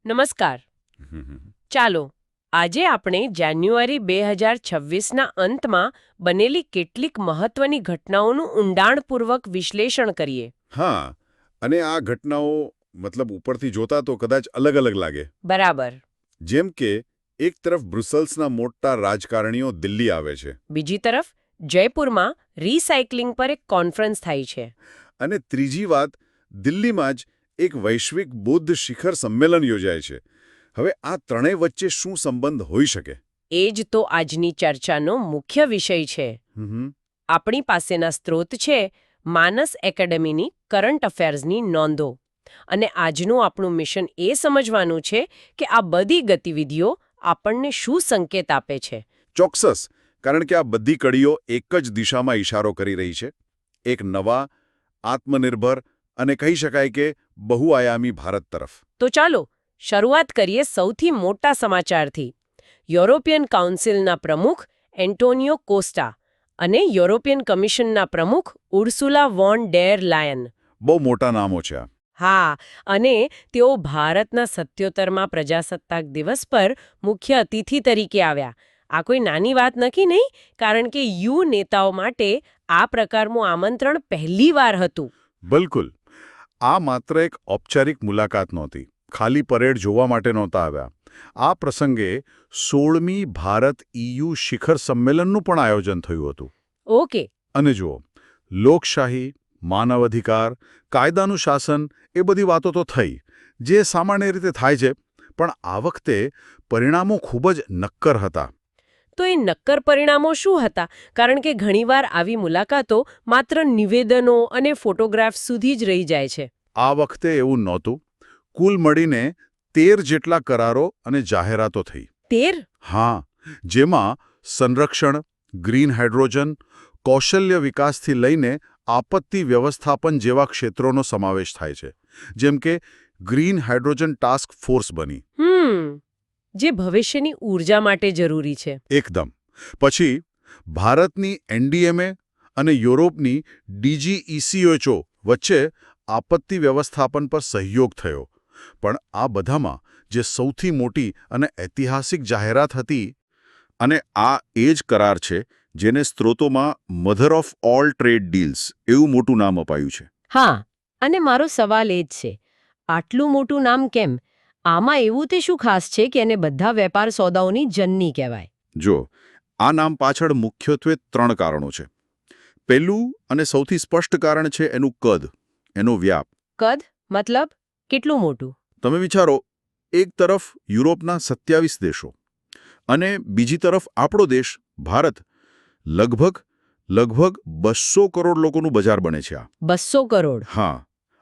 નમસ્કાર. ચાલો આજે આપણે જાન્યુઆરી 2026ના અંતમાં બનેલી કેટલીક મહત્વની ઘટનાઓનું ઊંડાણપૂર્વક વિશ્લેષણ કરીએ. હા, અને આ ઘટનાઓ ઉપરથી જોતા તો કદાચ અલગ અલગ લાગે. બરાબર. જેમ કે એક તરફ બ્રુસેલ્સના મોટા રાજકારણીઓ દિલ્હી આવે છે, બીજી તરફ જયપુરમાં રીસાયકલિંગ પર એક કોન્ફરન્સ થાય છે. અને ત્રીજી વાત, દિલ્હીમાં જ એક વૈશ્વિક બૌદ્ધ શિખર સંમેલન યોજાય છે. હવે આ ત્રણેય વચ્ચે શું સંબંધ હોઈ શકે? એ જ તો આજની ચર્ચાનો મુખ્ય વિષય છે. આપણી પાસેના સ્ત્રોત છે માનસ એકેડેમીની કરંટ અફેર્સની નોંધો. અને આજનું આપણું મિશન એ સમજવાનું છે કે આ બધી ગતિવિધિઓ આપણને શું સંકેત આપે છે. ચોક્કસ, કારણ કે આ બધી કડીઓ એક જ દિશામાં ઇશારો કરી રહી છે, એક નવા, આત્મનિર્ભર અને કહી શકાય કે બહુઆયામી ભારત તરફ. તો ચાલો શરૂઆત કરીએ સૌથી મોટા સમાચારથી. યુરોપિયન કાઉન્સિલના પ્રમુખ એન્ટોનિયો કોસ્ટા અને યુરોપિયન કમિશનના પ્રમુખ ઉર્સુલા વોન ડેર લાયન. બહુ મોટા નામો છે આ. હા, અને તેઓ ભારતના 77મા પ્રજાસત્તાક દિવસ પર મુખ્ય અતિથિ તરીકે આવ્યા. આ કોઈ નાની વાત નથી નહીં, કારણ કે યુ નેતાઓ માટે આ પ્રકારનું આમંત્રણ પહેલીવાર હતું. બિલકુલ. આ માત્ર એક ઔપચારિક મુલાકાત નહોતી, ખાલી પરેડ જોવા માટે નહોતા આવ્યા. આ પ્રસંગે 16મી ભારત EU શિખર સંમેલનનું પણ આયોજન થયું હતું. ઓકે. અને જુઓ, લોકશાહી, માનવ અધિકાર, કાયદાનું શાસન એ બધી વાતો તો થઈ, જે સામાન્ય રીતે થાય છે, પણ આ વખતે પરિણામો ખૂબ જ નક્કર હતા. તો એ નક્કર પરિણામો શું હતા? કારણ કે ઘણીવાર આવી મુલાકાતો માત્ર નિવેદનો અને ફોટોગ્રાફ્સ સુધી જ રહી જાય છે. આ વખતે એવું નહોતું. કુલ મળીને 13 જેટલા કરારો અને જાહેરાતો થઈ. 13? હા, જેમાં સંરક્ષણ, ગ્રીન હાઇડ્રોજન, કૌશલ્ય વિકાસથી લઈને આપત્તિ વ્યવસ્થાપન જેવા ક્ષેત્રોનો સમાવેશ થાય છે. જેમ કે ગ્રીન હાઇડ્રોજન ટાસ્ક ફોર્સ બની. જે ભવિષ્યની ઊર્જા માટે જરૂરી છે. એકદમ. પછી ભારતની NDMA અને યુરોપની DGECHO વચ્ચે આપત્તિ વ્યવસ્થાપન પર સહયોગ થયો. પણ આ બધામાં જે સૌથી મોટી અને ઐતિહાસિક જાહેરાત હતી, અને આ એ જ કરાર છે જેને સ્ત્રોતોમાં mother of all trade deals એવું મોટું નામ અપાયું છે. હા, અને મારો સવાલ એ જ છે, આટલું મોટું નામ કેમ? આમાં એવું તે શું ખાસ છે કે એને બધા વેપાર સોદાઓની જનની કહેવાય? જો, આ નામ પાછળ મુખ્યત્વે 3 કારણો છે. પહેલું અને સૌથી સ્પષ્ટ કારણ છે એનું કદ, એનો વ્યાપ. કદ મતલબ કેટલું મોટું? તમે વિચારો, એક તરફ યુરોપના 27 દેશો અને બીજી તરફ આપણો દેશ ભારત, લગભગ 200 કરોડ લોકોનું બજાર બને છે આ. 200 કરોડ? હા,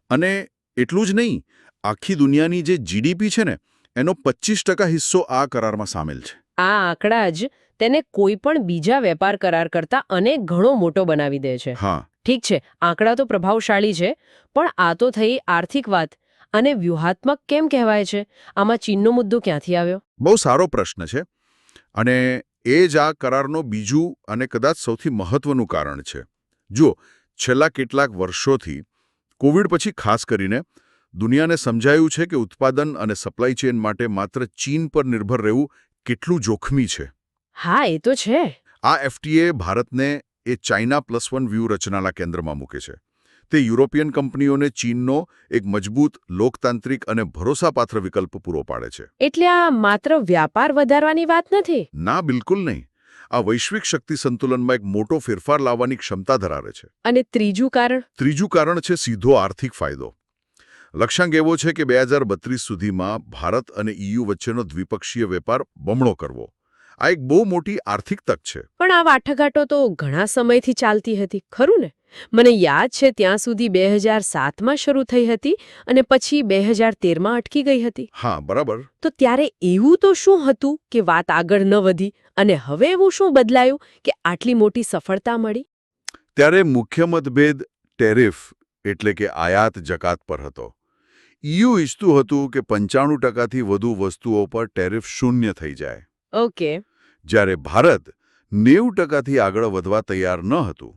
અને એટલું જ નહીં, આખી દુનિયાની જે GDP છે ને, એનો 25% હિસ્સો આ કરારમાં સામેલ છે. આ આંકડા જ તેને કોઈ પણ બીજા વેપાર કરાર કરતા અનેક ઘણો મોટો બનાવી દે છે. હા, ઠીક છે, આંકડા તો પ્રભાવશાળી છે, પણ આ તો થઈ આર્થિક વાત. અને વ્યૂહાત્મક કેમ કહેવાય છે? આમાં ચીનનો મુદ્દો ક્યાંથી આવ્યો? બહુ સારો પ્રશ્ન છે, અને એ જ આ કરારનો બીજું અને કદાચ સૌથી મહત્વનું કારણ છે. જુઓ, છેલ્લા કેટલાક વર્ષોથી, કોવિડ પછી ખાસ કરીને, દુનિયાને સમજાયું છે કે ઉત્પાદન અને સપ્લાય ચેઇન માટે માત્ર ચીન પર નિર્ભર રહેવું કેટલું જોખમી છે. હા, એ તો છે. આ FTA ભારતને એ ચાઇના +1 વ્યૂહરચનાના કેન્દ્રમાં મૂકે છે. તે યુરોપિયન કંપનીઓને ચીનનો એક મજબૂત, લોકતાંત્રિક અને ભરોસાપાત્ર વિકલ્પ પૂરો પાડે છે. એટલે આ માત્ર વ્યાપાર વધારવાની વાત નથી? ના, બિલકુલ નહીં. આ વૈશ્વિક શક્તિ સંતુલનમાં એક મોટો ફેરફાર લાવવાની ક્ષમતા ધરાવે છે. અને ત્રીજું કારણ? ત્રીજું કારણ છે સીધો આર્થિક ફાયદો. લક્ષ્યાંક એવો છે કે 2032 સુધીમાં ભારત અને EU વચ્ચેનો દ્વિપક્ષીય વેપાર બમણો કરવો. આ એક બહુ મોટી આર્થિક તક છે. પણ આ વાટાઘાટો તો ઘણા સમયથી ચાલતી હતી, ખરું ને? મને યાદ છે ત્યાં સુધી 2007માં શરૂ થઈ હતી અને પછી 2013માં અટકી ગઈ હતી. હા, બરાબર. તો ત્યારે એવું તો શું હતું કે વાત આગળ ન વધી, અને હવે એવું શું બદલાયું કે આટલી મોટી સફળતા મળી? ત્યારે મુખ્ય મતભેદ ટેરિફ એટલે કે આયાત જકાત પર હતો. EU ઈચ્છતું હતું કે 95%થી વધુ વસ્તુઓ પર ટેરિફ શૂન્ય થઈ જાય. ઓકે. જ્યારે ભારત 90%થી આગળ વધવા તૈયાર ન હતું.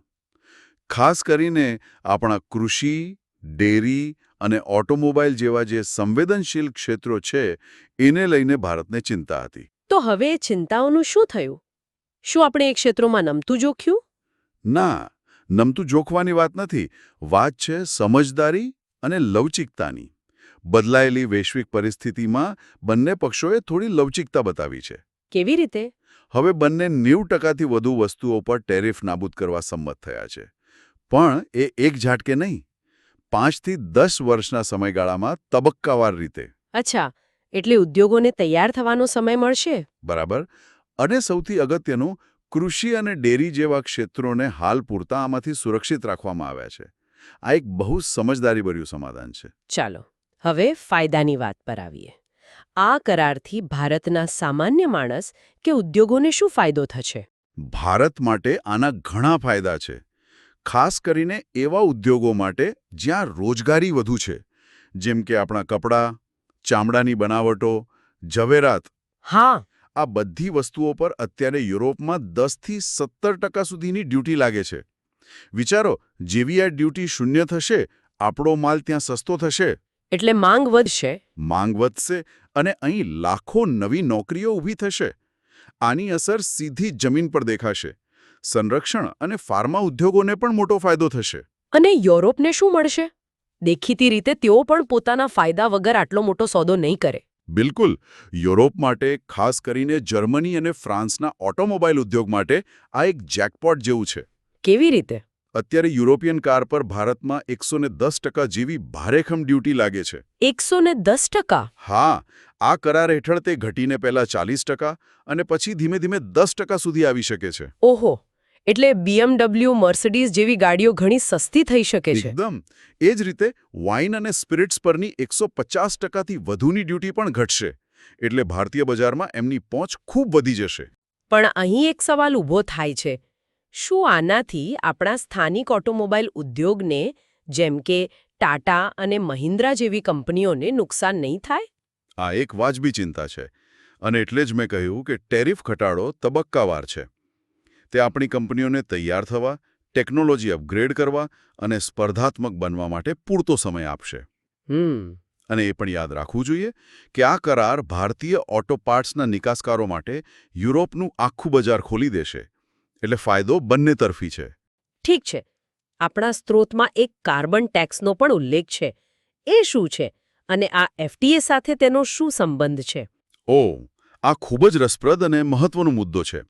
ખાસ કરીને આપણા કૃષિ, ડેરી અને ઓટોમોબાઈલ જેવા જે સંવેદનશીલ ક્ષેત્રો છે એને લઈને ભારતને ચિંતા હતી. તો હવે એ ચિંતાઓનું શું થયું? શું આપણે એ ક્ષેત્રોમાં નમતું જોખ્યું? ના, નમતું જોખવાની વાત નથી. વાત છે સમજદારી અને લવચિકતાની. બદલાયેલી વૈશ્વિક પરિસ્થિતિમાં બંને પક્ષોએ થોડી લવચિકતા બતાવી છે. કેવી રીતે? હવે બંને 90%થી વધુ વસ્તુઓ પર ટેરિફ નાબૂદ કરવા સંમત થયા છે. પણ એ એક ઝાટકે નહીં, 5 થી 10 વર્ષના સમયગાળામાં તબક્કાવાર રીતે. અચ્છા, એટલે ઉદ્યોગોને તૈયાર થવાનો સમય મળશે? બરાબર. અને સૌથી અગત્યનું, કૃષિ અને ડેરી જેવા ક્ષેત્રોને હાલ પૂરતા આમાંથી સુરક્ષિત રાખવામાં આવ્યા છે. આ એક બહુ સમજદારીભર્યું સમાધાન છે. ચાલો હવે ફાયદાની વાત પર આવીએ. આ કરારથી ભારતના સામાન્ય માણસ કે ઉદ્યોગોને શું ફાયદો થશે? ભારત માટે આના ઘણા ફાયદા છે. ખાસ કરીને એવા ઉદ્યોગો માટે જ્યાં રોજગારી વધુ છે, જેમ કે આપણા કપડાં, ચામડાની બનાવટો, ઝવેરાત. હા. આ બધી વસ્તુઓ પર અત્યારે યુરોપમાં 10 થી 17% સુધીની ડ્યુટી લાગે છે. વિચારો, જેવી આ ડ્યુટી શૂન્ય થશે, આપણો માલ ત્યાં સસ્તો થશે. એટલે માંગ વધશે. માંગ વધશે અને અહીં લાખો નવી નોકરીઓ ઊભી થશે. આની અસર સીધી જમીન પર દેખાશે. સંરક્ષણ અને ફાર્મા ઉદ્યોગોને પણ મોટો ફાયદો થશે. અને યુરોપને શું મળશે? દેખીતી રીતે તેઓ પણ પોતાના ફાયદા વગર આટલો મોટો સોદો નહીં કરે. બિલકુલ. યુરોપ માટે, ખાસ કરીને જર્મની અને ફ્રાન્સના ઓટોમોબાઈલ ઉદ્યોગ માટે આ એક જેકપોટ જેવું છે. કેવી રીતે? અત્યારે યુરોપિયન કાર પર ભારતમાં 110% જેવી ભારેખમ ડ્યુટી લાગે છે. 110%? હા, આ કરાર હેઠળ તે ઘટીને પહેલા 40% અને પછી ધીમે ધીમે 10% સુધી આવી શકે છે. ઓહો, એટલે BMW, મર્સિડીઝ જેવી ગાડીઓ ઘણી સસ્તી થઈ શકે છે. એકદમ. એ જ રીતે વાઇન અને સ્પિરિટ્સ પરની 150%થી વધુની ડ્યુટી પણ ઘટશે. એટલે ભારતીય બજારમાં એમની પહોંચ ખૂબ વધી જશે. પણ અહીં એક સવાલ ઊભો થાય છે. શું આનાથી આપણા સ્થાનિક ઓટોમોબાઈલ ઉદ્યોગને, જેમ કે ટાટા અને મહિન્દ્રા જેવી કંપનીઓને નુકસાન નહીં થાય? આ એક વાજબી ચિંતા છે. અને એટલે જ મેં કહ્યું કે ટેરિફ ઘટાડો તબક્કાવાર છે. તે આપણી કંપનીઓને તૈયાર થવા, ટેકનોલોજી અપગ્રેડ કરવા અને સ્પર્ધાત્મક બનવા માટે પૂરતો સમય આપશે. અને એ પણ યાદ રાખવું જોઈએ કે આ કરાર ભારતીય ઓટો પાર્ટ્સના નિકાસકારો માટે યુરોપનું આખું બજાર ખોલી દેશે. એટલે ફાયદો બંને તરફી છે. ઠીક છે. આપણા સ્ત્રોતમાં એક કાર્બન ટેક્સનો પણ ઉલ્લેખ છે. એ શું છે? અને આ એફટીએ સાથે તેનો શું સંબંધ છે? આ ખૂબ જ રસપ્રદ અને મહત્વનો મુદ્દો છે.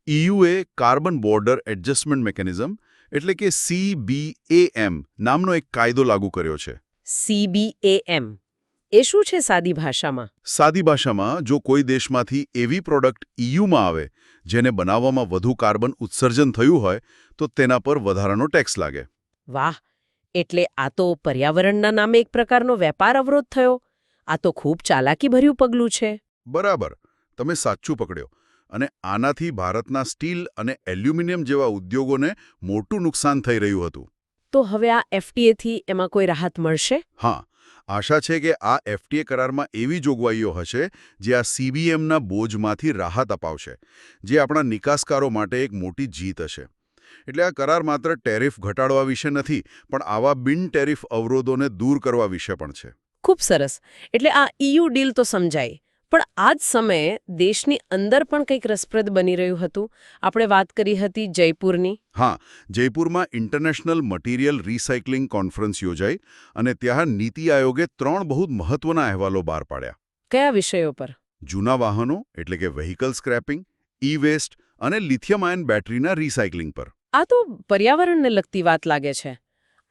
EUએ કાર્બન બોર્ડર એડજસ્ટમેન્ટ મિકેનિઝમ એટલે કે CBAM નામનો એક કાયદો લાગુ કર્યો છે. CBAM એ શું છે સાદી ભાષામાં? સાદી ભાષામાં, જો કોઈ દેશમાંથી એવી પ્રોડક્ટ EUમાં આવે જેને બનાવવામાં વધુ કાર્બન ઉત્સર્જન થયું હોય તો તેના પર વધારાનો ટેક્સ લાગે. વાહ, એટલે આ તો પર્યાવરણના નામે એક પ્રકારનો વેપાર અવરોધ થયો. આ તો ખૂબ ચાલાકીભર્યું પગલું છે. બરાબર, તમે સાચું પકડ્યો. અને આનાથી ભારતના સ્ટીલ અને એલ્યુમિનિયમ જેવા ઉદ્યોગોને મોટું નુકસાન થઈ રહ્યું હતું. તો હવે આ એફટીએથી એમાં કોઈ રાહત મળશે? હા, આશા છે કે આ એફટીએ કરારમાં એવી જોગવાઈઓ હશે જે આ CBAMના બોજમાંથી રાહત અપાવશે, જે આપણા નિકાસકારો માટે એક મોટી જીત હશે. એટલે આ કરાર માત્ર ટેરિફ ઘટાડવા વિશે નથી, પણ આવા બિન ટેરિફ અવરોધોને દૂર કરવા વિશે પણ છે. ખૂબ સરસ. એટલે આ EU ડીલ તો સમજાય, પણ આ જ સમયે દેશની અંદર પણ કંઈક રસપ્રદ બની રહ્યું હતું. આપણે વાત કરી હતી જયપુરની. હા, જયપુરમાં ઇન્ટરનેશનલ મટીરિયલ રિસાયકલિંગ કોન્ફરન્સ યોજાઈ અને ત્યાં નીતિ આયોગે 3 બહુ મહત્વના અહેવાલો બહાર પાડ્યા. કયા વિષયો પર? જૂના વાહનો એટલે કે વ્હીકલ સ્ક્રેપિંગ, ઈ-વેસ્ટ અને લિથિયમ આયન બેટરીના રિસાયકલિંગ પર. આ તો પર્યાવરણને લગતી વાત લાગે છે.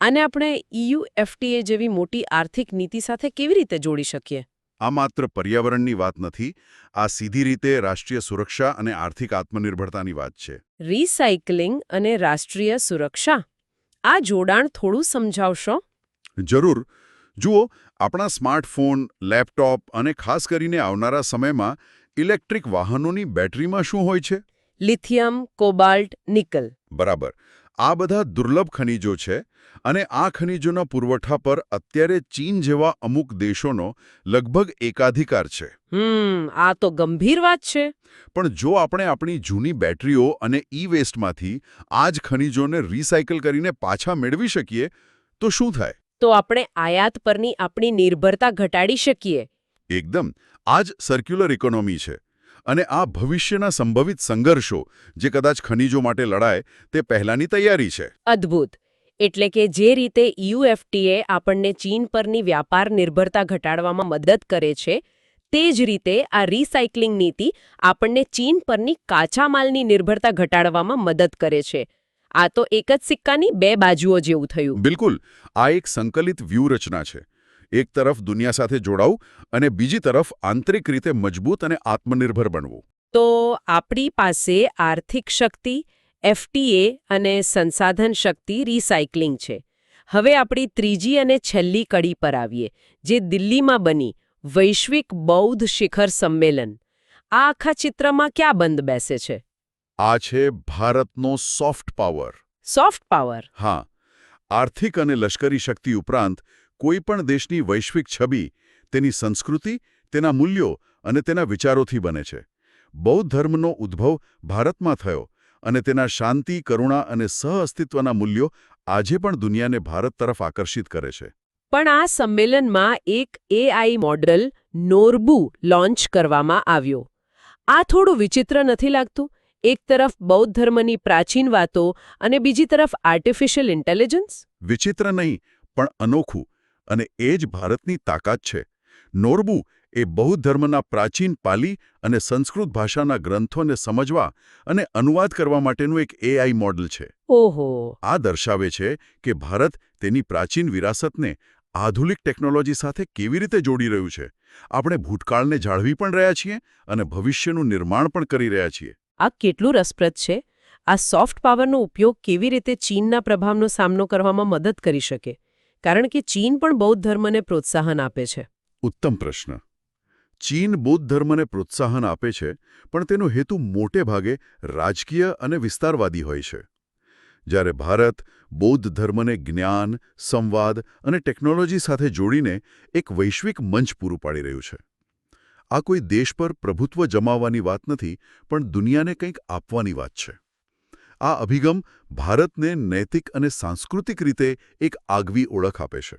આને આપણે EU FTA જેવી મોટી આર્થિક નીતિ સાથે કેવી રીતે જોડી શકીએ? આ માત્ર પર્યાવરણની વાત નથી, આ સીધી રીતે રાષ્ટ્રીય સુરક્ષા અને આર્થિક આત્મનિર્ભરતાની વાત છે. રિસાયકલિંગ અને રાષ્ટ્રીય સુરક્ષા, આ જોડાણ થોડું સમજાવશો? જરૂર. જુઓ, આપણા સ્માર્ટફોન, લેપટોપ અને ખાસ કરીને આવનારા સમયમાં ઇલેક્ટ્રિક વાહનોની બેટરીમાં શું હોય છે? Lithium, cobalt, nickel. બરાબર. આ બધા દુર્લભ ખનિજો છે અને આ ખનિજોના પુરવઠા પર અત્યારે ચીન જેવા અમુક દેશોનો લગભગ એકાધિકાર છે. આ તો ગંભીર વાત છે. પણ જો આપણે આપણી જૂની બેટરીઓ અને ઈ-વેસ્ટમાંથી આ જ ખનિજોને રિસાયકલ કરીને પાછા મેળવી શકીએ તો શું થાય? તો આપણે આયાત પરની આપણી નિર્ભરતા ઘટાડી શકીએ. એકદમ આ જ સર્ક્યુલર ઇકોનોમી છે. અને આ ભવિષ્યના સંભવિત સંઘર્ષો જે કદાચ ખનિજો માટે લડાય તે પહેલાની તૈયારી છે. અદ્ભુત. એટલે કે જે રીતે EUFTA આપણને ચીન પરની વ્યાપાર નિર્ભરતા ઘટાડવામાં મદદ કરે છે, તે જ રીતે આ રિસાયકલિંગ નીતિ આપણને ચીન પરની કાચા માલની નિર્ભરતા ઘટાડવામાં મદદ કરે છે. આ તો એક જ સિક્કાની બે બાજુઓ જેવું થયું. બિલકુલ. આ એક સંકલિત વ્યૂહરચના છે. એક તરફ દુનિયા સાથે જોડાવું અને બીજી તરફ આંતરિક રીતે મજબૂત અને આત્મનિર્ભર બનવું. તો આપણી પાસે આર્થિક શક્તિ, FTA અને સંસાધન શક્તિ રિસાયકલિંગ છે. હવે આપણી ત્રીજી અને છેલ્લી કડી પર આવીએ, જે દિલ્હીમાં બની વૈશ્વિક બૌદ્ધ શિખર સંમેલન. આ આખા ચિત્રમાં ક્યાં બંધ બેસે છે? આ છે ભારતનો સોફ્ટ પાવર. Soft power. હા, આર્થિક અને લશ્કરી શક્તિ ઉપરાંત કોઈપણ દેશની વૈશ્વિક છબી તેની સંસ્કૃતિ, તેના મૂલ્યો અને તેના વિચારોથી બને છે. બૌદ્ધ ધર્મનો ઉદ્ભવ ભારતમાં થયો અને તેના શાંતિ, કરુણા અને સહઅસ્તિત્વના મૂલ્યો આજે પણ દુનિયાને ભારત તરફ આકર્ષિત કરે છે. પણ આ સંમેલનમાં એક AI મોડલ નોર્બુ લોન્ચ કરવામાં આવ્યો. આ થોડું વિચિત્ર નથી લાગતું? એક તરફ બૌદ્ધ ધર્મની પ્રાચીન વાતો અને બીજી તરફ આર્ટિફિશિયલ ઇન્ટેલિજન્સ. વિચિત્ર નહીં, પણ અનોખું. અને એ જ ભારતની તાકાત છે. નોર્બુ એ બૌદ્ધ ધર્મના પ્રાચીન પાલી અને સંસ્કૃત ભાષાના ગ્રંથોને સમજવા અને અનુવાદ કરવા માટેનું એક AI મોડલ છે. ઓહો. આ દર્શાવે છે કે ભારત તેની પ્રાચીન વિરાસતને આધુનિક ટેકનોલોજી સાથે કેવી રીતે જોડી રહ્યું છે. આપણે ભૂતકાળને જાળવી પણ રહ્યા છીએ અને ભવિષ્યનું નિર્માણ પણ કરી રહ્યા છીએ. આ કેટલું રસપ્રદ છે. આ સોફ્ટ પાવરનો ઉપયોગ કેવી રીતે ચીનના પ્રભાવનો સામનો કરવામાં મદદ કરી શકે? કારણ કે ચીન પણ બૌદ્ધ ધર્મને પ્રોત્સાહન આપે છે. ઉત્તમ પ્રશ્ન. ચીન બૌદ્ધ ધર્મને પ્રોત્સાહન આપે છે, પણ તેનો હેતુ મોટે ભાગે રાજકીય અને વિસ્તારવાદી હોય છે. જ્યારે ભારત બૌદ્ધ ધર્મને જ્ઞાન, સંવાદ અને ટેકનોલોજી સાથે જોડીને એક વૈશ્વિક મંચ પૂરું પાડી રહ્યું છે. આ કોઈ દેશ પર પ્રભુત્વ જમાવવાની વાત નથી, પણ દુનિયાને કંઈક આપવાની વાત છે. આ અભિગમ ભારતને નૈતિક અને સાંસ્કૃતિક રીતે એક આગવી ઓળખ આપે છે.